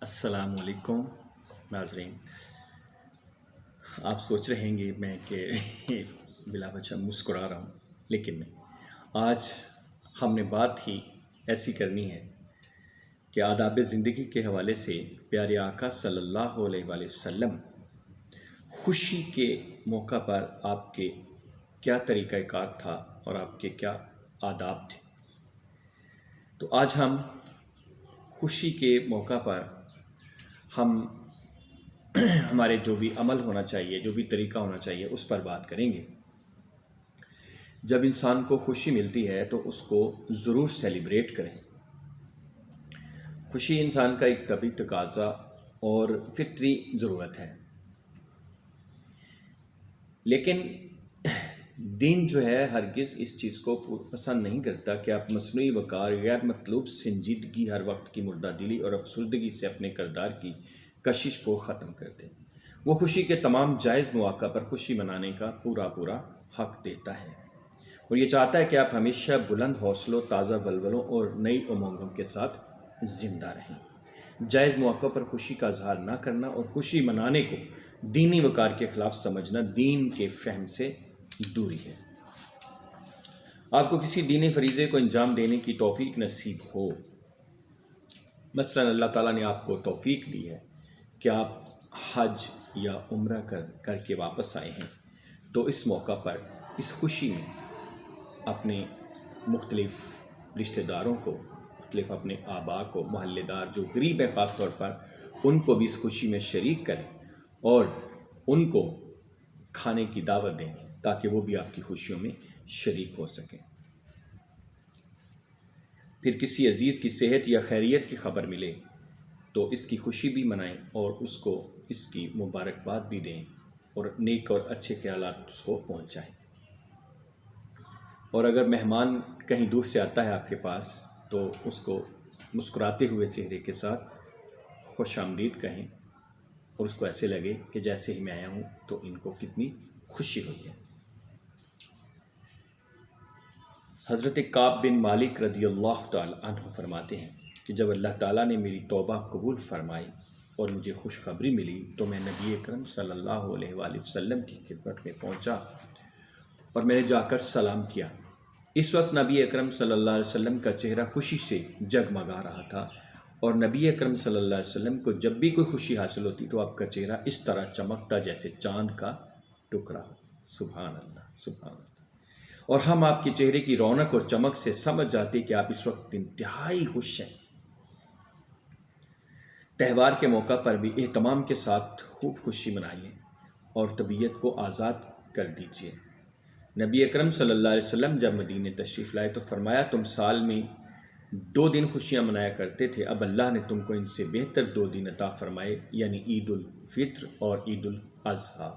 السلام علیکم ناظرین، آپ سوچ رہے ہیں گے میں کہ بلا وجہ مسکرا رہا ہوں، لیکن نہیں۔ آج ہم نے بات ہی ایسی کرنی ہے کہ آداب زندگی کے حوالے سے پیارے آقا صلی اللہ علیہ وآلہ وسلم خوشی کے موقع پر آپ کے کیا طریقہ کار تھا اور آپ کے کیا آداب تھے۔ تو آج ہم خوشی کے موقع پر ہمارے جو بھی عمل ہونا چاہیے، جو بھی طریقہ ہونا چاہیے، اس پر بات کریں گے۔ جب انسان کو خوشی ملتی ہے تو اس کو ضرور سیلیبریٹ کریں۔ خوشی انسان کا ایک طبعی تقاضا اور فطری ضرورت ہے، لیکن دین جو ہے ہرگز اس چیز کو پسند نہیں کرتا کہ آپ مصنوعی وقار، غیر مطلوب سنجیدگی، ہر وقت کی مردہ دلی اور افسردگی سے اپنے کردار کی کشش کو ختم کر دیں۔ وہ خوشی کے تمام جائز مواقع پر خوشی منانے کا پورا حق دیتا ہے، اور یہ چاہتا ہے کہ آپ ہمیشہ بلند حوصلوں، تازہ ولولوں اور نئی امنگوں کے ساتھ زندہ رہیں۔ جائز موقع پر خوشی کا اظہار نہ کرنا اور خوشی منانے کو دینی وقار کے خلاف سمجھنا دین کے فہم سے دوری ہے۔ آپ کو کسی دینی فریضے کو انجام دینے کی توفیق نصیب ہو، مثلا اللہ تعالیٰ نے آپ کو توفیق دی ہے کہ آپ حج یا عمرہ کر کے واپس آئے ہیں، تو اس موقع پر اس خوشی میں اپنے مختلف رشتہ داروں کو، مختلف اپنے آبا کو، محلے دار جو غریب ہیں خاص طور پر، ان کو بھی اس خوشی میں شریک کریں اور ان کو کھانے کی دعوت دیں تاکہ وہ بھی آپ کی خوشیوں میں شریک ہو سکیں۔ پھر کسی عزیز کی صحت یا خیریت کی خبر ملے تو اس کی خوشی بھی منائیں اور اس کو اس کی مبارکباد بھی دیں اور نیک اور اچھے خیالات اس کو پہنچائیں۔ اور اگر مہمان کہیں دور سے آتا ہے آپ کے پاس تو اس کو مسکراتے ہوئے چہرے کے ساتھ خوش آمدید کہیں، اور اس کو ایسے لگے کہ جیسے ہی میں آیا ہوں تو ان کو کتنی خوشی ہوئی ہے۔ حضرت کعب بن مالک رضی اللہ تعالی عنہ فرماتے ہیں کہ جب اللہ تعالیٰ نے میری توبہ قبول فرمائی اور مجھے خوشخبری ملی تو میں نبی اکرم صلی اللہ علیہ وآلہ وسلم کی خدمت میں پہنچا اور میں نے جا کر سلام کیا۔ اس وقت نبی اکرم صلی اللہ علیہ وسلم کا چہرہ خوشی سے جگمگا رہا تھا، اور نبی اکرم صلی اللہ علیہ وسلم کو جب بھی کوئی خوشی حاصل ہوتی تو آپ کا چہرہ اس طرح چمکتا جیسے چاند کا ٹکڑا ہو۔ سبحان اللہ، سبحان اللہ۔ اور ہم آپ کے چہرے کی رونق اور چمک سے سمجھ جاتے کہ آپ اس وقت انتہائی خوش ہیں۔ تہوار کے موقع پر بھی اہتمام کے ساتھ خوب خوشی منائیے اور طبیعت کو آزاد کر دیجیے۔ نبی اکرم صلی اللہ علیہ وسلم جب مدینے تشریف لائے تو فرمایا تم سال میں 2 دن خوشیاں منایا کرتے تھے، اب اللہ نے تم کو ان سے بہتر 2 دن عطا فرمائے، یعنی عید الفطر اور عید الاضحیٰ۔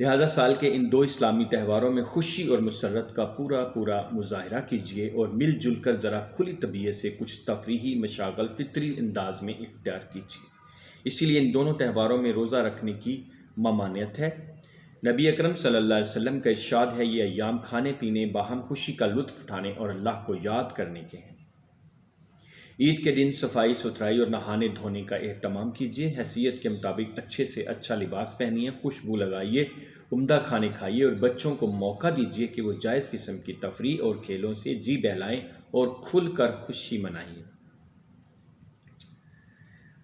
لہذا سال کے ان 2 اسلامی تہواروں میں خوشی اور مسرت کا پورا مظاہرہ کیجیے اور مل جل کر ذرا کھلی طبیعت سے کچھ تفریحی مشاغل فطری انداز میں اختیار کیجیے۔ اسی لیے ان دونوں تہواروں میں روزہ رکھنے کی ممانعت ہے۔ نبی اکرم صلی اللہ علیہ وسلم کا ارشاد ہے، یہ ایام کھانے پینے، باہم خوشی کا لطف اٹھانے اور اللہ کو یاد کرنے کے ہیں۔ عید کے دن صفائی ستھرائی اور نہانے دھونے کا اہتمام کیجیے، حیثیت کے مطابق اچھے سے اچھا لباس پہنیے، خوشبو لگائیے، عمدہ کھانے کھائیے اور بچوں کو موقع دیجیے کہ وہ جائز قسم کی تفریح اور کھیلوں سے جی بہلائیں اور کھل کر خوشی منائیں۔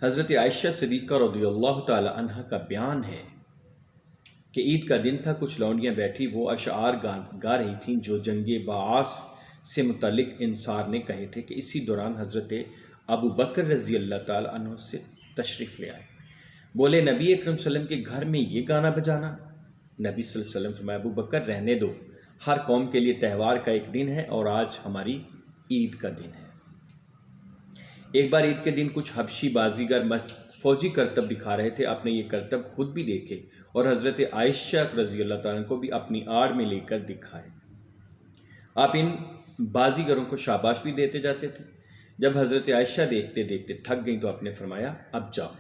حضرت عائشہ صدیقہ رضی اللہ تعالی عنہ کا بیان ہے کہ عید کا دن تھا، کچھ لونڈیاں بیٹھی وہ اشعار گا رہی تھیں جو جنگ بعاث سے متعلق انصار نے کہے تھے کہ اسی دوران حضرت ابو بکر رضی اللہ تعالی عنہ سے تشریف لے آئے۔ بولے نبی اکرم صلی اللہ علیہ وسلم کے گھر میں یہ گانا بجانا؟ نبی صلی اللہ علیہ وسلم فرمایا ابو بکر رہنے دو، ہر قوم کے لیے تہوار کا ایک دن ہے اور آج ہماری عید کا دن ہے۔ ایک بار عید کے دن کچھ حبشی بازیگر فوجی کرتب دکھا رہے تھے، آپ نے یہ کرتب خود بھی دیکھے اور حضرت عائشہ رضی اللہ تعالیٰ عنہ کو بھی اپنی آڑ میں لے کر دکھائے۔ آپ ان بازیگروں کو شاباش بھی دیتے جاتے تھے۔ جب حضرت عائشہ دیکھتے دیکھتے تھک گئیں تو آپ نے فرمایا اب جاؤ۔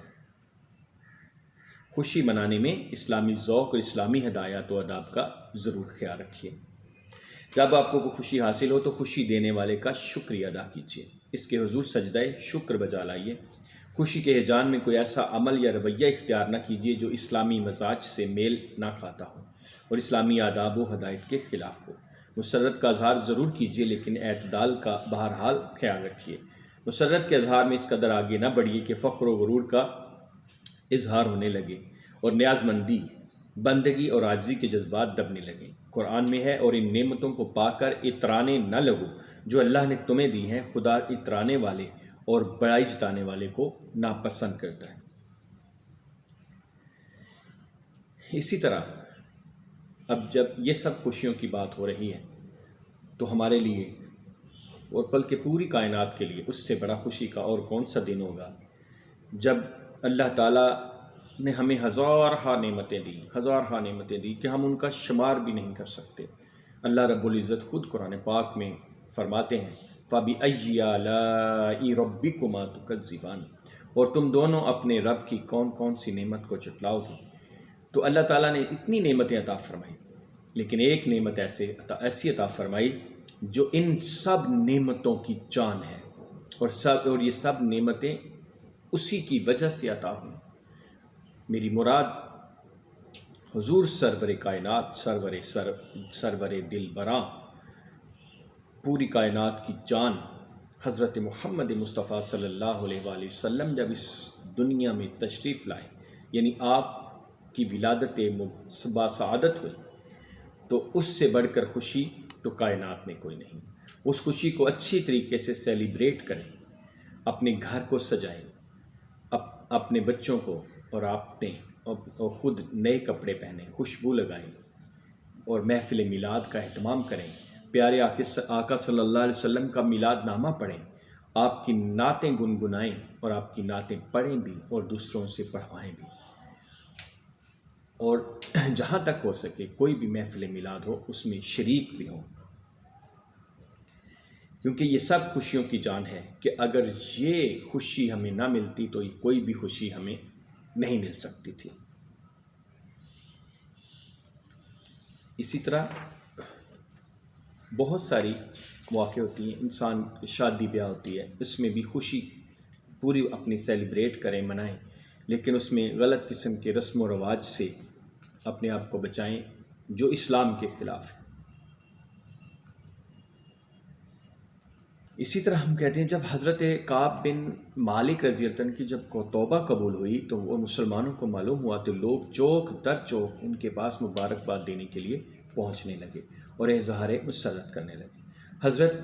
خوشی منانے میں اسلامی ذوق اور اسلامی ہدایات و آداب کا ضرور خیال رکھیے۔ جب آپ کو کوئی خوشی حاصل ہو تو خوشی دینے والے کا شکریہ ادا کیجیے، اس کے حضور سجدہ شکر بجا لائیے۔ خوشی کے ہیجان میں کوئی ایسا عمل یا رویہ اختیار نہ کیجیے جو اسلامی مزاج سے میل نہ کھاتا ہو اور اسلامی آداب و ہدایت کے خلاف ہو۔ مسرت کا اظہار ضرور کیجیے لیکن اعتدال کا بہرحال خیال رکھیے۔ مسرت کے اظہار میں اس قدر آگے نہ بڑھیے کہ فخر و غرور کا اظہار ہونے لگے اور نیاز مندی، بندگی اور عاجزی کے جذبات دبنے لگیں۔ قرآن میں ہے، اور ان نعمتوں کو پا کر اترانے نہ لگو جو اللہ نے تمہیں دی ہیں، خدا اترانے والے اور بڑائی جتانے والے کو ناپسند کرتا ہے۔ اسی طرح اب جب یہ سب خوشیوں کی بات ہو رہی ہے تو ہمارے لیے اور بلکہ پوری کائنات کے لیے اس سے بڑا خوشی کا اور کون سا دن ہوگا جب اللہ تعالیٰ نے ہمیں ہزارہا نعمتیں دی کہ ہم ان کا شمار بھی نہیں کر سکتے۔ اللہ رب العزت خود قرآن پاک میں فرماتے ہیں فَبِأَيِّ آلَاءِ رَبِّكُمَا تُكَذِّبَانِ، اور تم دونوں اپنے رب کی کون کون سی نعمت کو جھٹلاؤ گے۔ تو اللہ تعالیٰ نے اتنی نعمتیں عطا فرمائی، لیکن ایک نعمت ایسی عطا فرمائی جو ان سب نعمتوں کی جان ہے، اور یہ سب نعمتیں اسی کی وجہ سے عطا ہوئی۔ میری مراد حضور سرور کائنات، سرور دل براں، پوری کائنات کی جان حضرت محمد مصطفیٰ صلی اللہ علیہ وآلہ وسلم جب اس دنیا میں تشریف لائے، یعنی آپ کی ولادت باسعادت ہوئی، تو اس سے بڑھ کر خوشی تو کائنات میں کوئی نہیں۔ اس خوشی کو اچھی طریقے سے سیلیبریٹ کریں، اپنے گھر کو سجائیں، اپنے بچوں کو اور خود نئے کپڑے پہنیں، خوشبو لگائیں اور محفل میلاد کا اہتمام کریں، پیارے آقا صلی اللہ علیہ وسلم کا میلاد نامہ پڑھیں، آپ کی نعتیں گنگنائیں اور آپ کی نعتیں پڑھیں بھی اور دوسروں سے پڑھوائیں بھی، اور جہاں تک ہو سکے کوئی بھی محفل میلاد ہو اس میں شریک بھی ہوں، کیونکہ یہ سب خوشیوں کی جان ہے کہ اگر یہ خوشی ہمیں نہ ملتی تو کوئی بھی خوشی ہمیں نہیں مل سکتی تھی۔ اسی طرح بہت ساری مواقع ہوتی ہیں، انسان کی شادی بیاہ ہوتی ہے، اس میں بھی خوشی پوری اپنی سیلیبریٹ کریں، منائیں، لیکن اس میں غلط قسم کے رسم و رواج سے اپنے آپ کو بچائیں جو اسلام کے خلاف ہے۔ اسی طرح ہم کہتے ہیں جب حضرت کعب بن مالک رضی اللہ عنہ کی جب توبہ قبول ہوئی تو وہ مسلمانوں کو معلوم ہوا تو لوگ چوک در چوک ان کے پاس مبارکباد دینے کے لیے پہنچنے لگے اور اظہار مسرت کرنے لگے،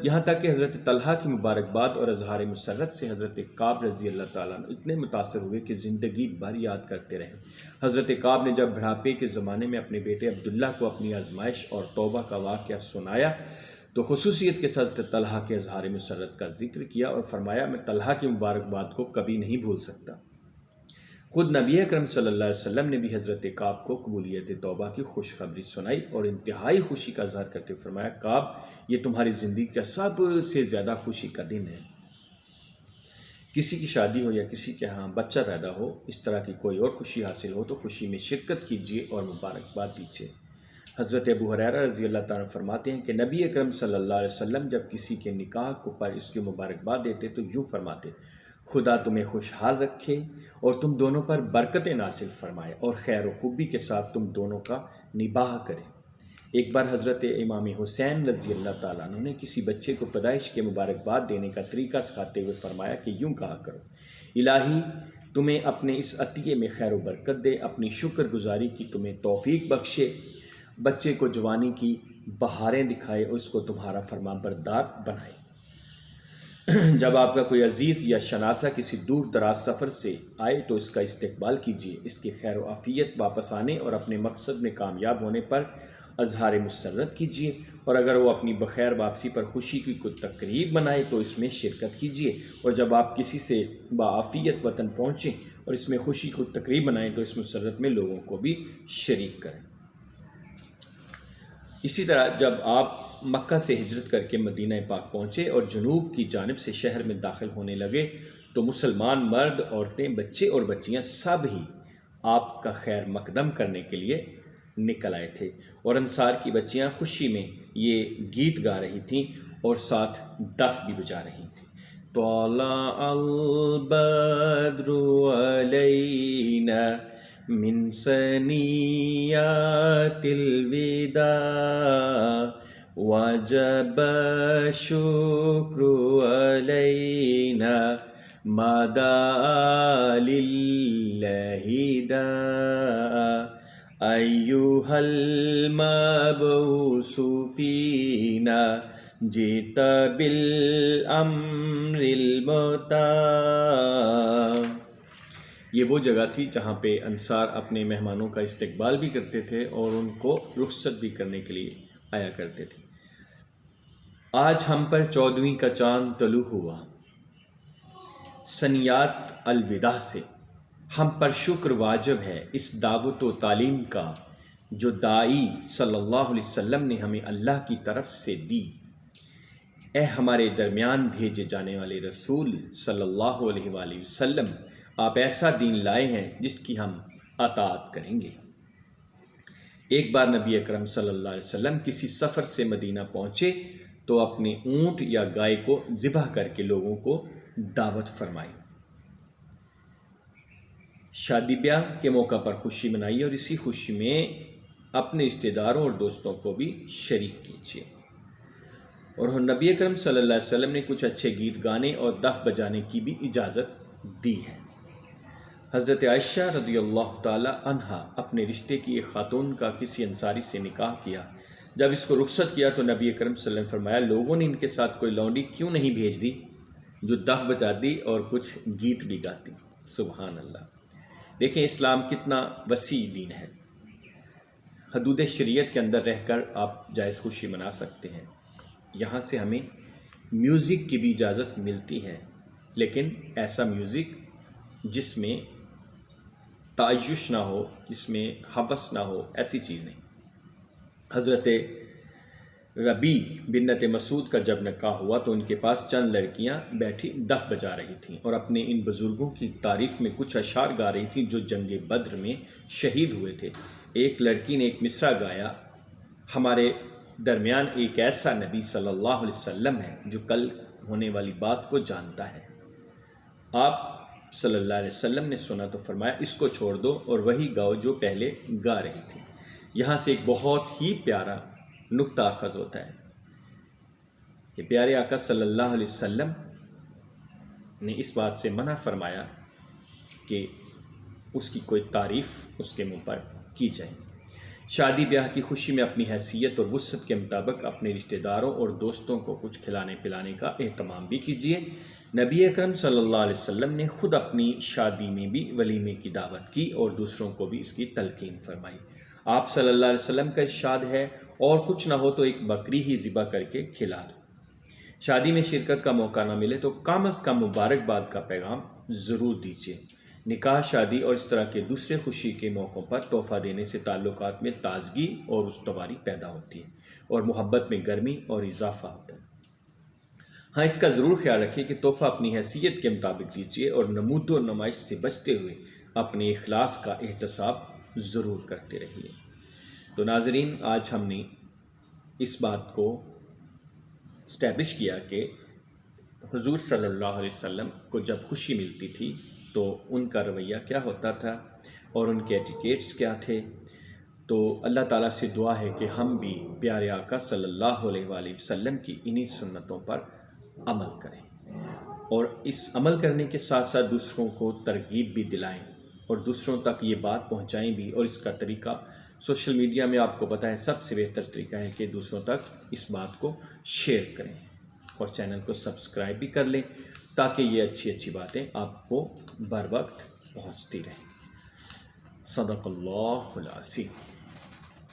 یہاں تک کہ حضرت طلحہ کی مبارکباد اور اظہار مسرت سے حضرت کعب رضی اللہ تعالیٰ عنہ اتنے متاثر ہوئے کہ زندگی بھر یاد کرتے رہے۔ حضرت کعب نے جب بڑھاپے کے زمانے میں اپنے بیٹے عبداللہ کو اپنی آزمائش اور توبہ کا واقعہ سنایا تو خصوصیت کے ساتھ طلحہ کے اظہار مسرت کا ذکر کیا اور فرمایا میں طلحہ کی مبارکباد کو کبھی نہیں بھول سکتا۔ خود نبی اکرم صلی اللہ علیہ وسلم نے بھی حضرت کعب کو قبولیت توبہ کی خوشخبری سنائی اور انتہائی خوشی کا اظہار کرتے فرمایا کعب یہ تمہاری زندگی کا سب سے زیادہ خوشی کا دن ہے۔ کسی کی شادی ہو یا کسی کے ہاں بچہ پیدا ہو، اس طرح کی کوئی اور خوشی حاصل ہو تو خوشی میں شرکت کیجیے اور مبارکباد دیجیے۔ حضرت ابو ہریرہ رضی اللہ تعالیٰ فرماتے ہیں کہ نبی اکرم صلی اللہ علیہ وسلم جب کسی کے نکاح کو پر اس کی مبارکباد دیتے تو یوں فرماتے خدا تمہیں خوشحال رکھے اور تم دونوں پر برکتیں نازل فرمائے اور خیر و خوبی کے ساتھ تم دونوں کا نباہ کرے۔ ایک بار حضرت امام حسین رضی اللہ تعالیٰ عنہ نے کسی بچے کو پیدائش کے مبارکباد دینے کا طریقہ سکھاتے ہوئے فرمایا کہ یوں کہا کرو الہی تمہیں اپنے اس عطیے میں خیر و برکت دے، اپنی شکر گزاری کی تمہیں توفیق بخشے، بچے کو جوانی کی بہاریں دکھائے اور اس کو تمہارا فرمان بردار بنائے۔ جب آپ کا کوئی عزیز یا شناسہ کسی دور دراز سفر سے آئے تو اس کا استقبال کیجیے، اس کی خیر و عافیت واپس آنے اور اپنے مقصد میں کامیاب ہونے پر اظہار مسرت کیجیے، اور اگر وہ اپنی بخیر واپسی پر خوشی کی کوئی تقریب منائے تو اس میں شرکت کیجیے، اور جب آپ کسی سے بعافیت وطن پہنچیں اور اس میں خوشی کو تقریب منائیں تو اس مسرت میں لوگوں کو بھی شریک کریں۔ اسی طرح جب آپ مکہ سے ہجرت کر کے مدینہ پاک پہنچے اور جنوب کی جانب سے شہر میں داخل ہونے لگے تو مسلمان مرد، عورتیں، بچے اور بچیاں سب ہی آپ کا خیر مقدم کرنے کے لیے نکل آئے تھے، اور انصار کی بچیاں خوشی میں یہ گیت گا رہی تھیں اور ساتھ دف بھی بجا رہی تھیں۔ طلع البدر علينا من ثنيات الوداع وجب الشكر علينا ما دعا لله داعا أيها المبعوث فينا جئت بالأمر المطاع۔ یہ وہ جگہ تھی جہاں پہ انصار اپنے مہمانوں کا استقبال بھی کرتے تھے اور ان کو رخصت بھی کرنے کے لیے آیا کرتے تھے۔ آج ہم پر 14ویں کا چاند طلوع ہوا، ثنیات الوداع سے ہم پر شکر واجب ہے اس دعوت و تعلیم کا جو داعی صلی اللہ علیہ وسلم نے ہمیں اللہ کی طرف سے دی۔ اے ہمارے درمیان بھیجے جانے والے رسول صلی اللہ علیہ وآلہ وسلم، آپ ایسا دین لائے ہیں جس کی ہم اطاعت کریں گے۔ ایک بار نبی اکرم صلی اللہ علیہ وسلم کسی سفر سے مدینہ پہنچے تو اپنے اونٹ یا گائے کو ذبح کر کے لوگوں کو دعوت فرمائی، شادی بیاہ کے موقع پر خوشی منائی اور اسی خوشی میں اپنے رشتہ داروں اور دوستوں کو بھی شریک کیجیے۔ اور نبی اکرم صلی اللہ علیہ وسلم نے کچھ اچھے گیت گانے اور دف بجانے کی بھی اجازت دی ہے۔ حضرت عائشہ رضی اللہ تعالی عنہا اپنے رشتے کی ایک خاتون کا کسی انصاری سے نکاح کیا۔ جب اس کو رخصت کیا تو نبی اکرم صلی اللہ علیہ وسلم نے فرمایا، لوگوں نے ان کے ساتھ کوئی لونڈی کیوں نہیں بھیج دی جو دف بجاتی اور کچھ گیت بھی گاتی۔ سبحان اللہ۔ دیکھیں اسلام کتنا وسیع دین ہے۔ حدود شریعت کے اندر رہ کر آپ جائز خوشی منا سکتے ہیں۔ یہاں سے ہمیں میوزک کی بھی اجازت ملتی ہے، لیکن ایسا میوزک جس میں تعیش نہ ہو، جس میں ہوس نہ ہو، ایسی چیز نہیں۔ حضرت ربیع بنت مسعود کا جب نکاح ہوا تو ان کے پاس چند لڑکیاں بیٹھی دف بجا رہی تھیں اور اپنے ان بزرگوں کی تعریف میں کچھ اشعار گا رہی تھیں جو جنگ بدر میں شہید ہوئے تھے۔ ایک لڑکی نے ایک مصرع گایا، ہمارے درمیان ایک ایسا نبی صلی اللہ علیہ وسلم ہے جو کل ہونے والی بات کو جانتا ہے۔ آپ صلی اللہ علیہ وسلم نے سنا تو فرمایا، اس کو چھوڑ دو اور وہی گاؤ جو پہلے گا رہی تھی۔ یہاں سے ایک بہت ہی پیارا نقطہ اخذ ہوتا ہے کہ پیارے آقا صلی اللہ علیہ وسلم نے اس بات سے منع فرمایا کہ اس کی کوئی تعریف اس کے منہ پر کی جائے۔ شادی بیاہ کی خوشی میں اپنی حیثیت اور وسعت کے مطابق اپنے رشتہ داروں اور دوستوں کو کچھ کھلانے پلانے کا اہتمام بھی کیجیے۔ نبی اکرم صلی اللہ علیہ وسلم نے خود اپنی شادی میں بھی ولیمے کی دعوت کی اور دوسروں کو بھی اس کی تلقین فرمائی۔ آپ صلی اللہ علیہ وسلم کا ارشاد ہے، اور کچھ نہ ہو تو ایک بکری ہی ذبح کر کے کھلا دو۔ شادی میں شرکت کا موقع نہ ملے تو کم از کم مبارکباد کا پیغام ضرور دیجیے۔ نکاح، شادی اور اس طرح کے دوسرے خوشی کے موقعوں پر تحفہ دینے سے تعلقات میں تازگی اور استواری پیدا ہوتی ہے اور محبت میں گرمی اور اضافہ ہوتا ہے۔ ہاں، اس کا ضرور خیال رکھیں کہ تحفہ اپنی حیثیت کے مطابق دیجیے اور نمود و نمائش سے بچتے ہوئے اپنے اخلاص کا احتساب ضرور کرتے رہیے۔ تو ناظرین، آج ہم نے اس بات کو اسٹیبلش کیا کہ حضور صلی اللہ علیہ وسلم کو جب خوشی ملتی تھی تو ان کا رویہ کیا ہوتا تھا اور ان کے ایٹیکیٹس کیا تھے۔ تو اللہ تعالیٰ سے دعا ہے کہ ہم بھی پیارے آقا صلی اللہ علیہ وآلہ وسلم کی انہی سنتوں پر عمل کریں اور اس عمل کرنے کے ساتھ ساتھ دوسروں کو ترغیب بھی دلائیں اور دوسروں تک یہ بات پہنچائیں بھی۔ اور اس کا طریقہ سوشل میڈیا میں آپ کو پتہ ہے سب سے بہتر طریقہ ہے کہ دوسروں تک اس بات کو شیئر کریں اور چینل کو سبسکرائب بھی کر لیں تاکہ یہ اچھی اچھی باتیں آپ کو بر وقت پہنچتی رہیں۔ صدق اللہ العظیم۔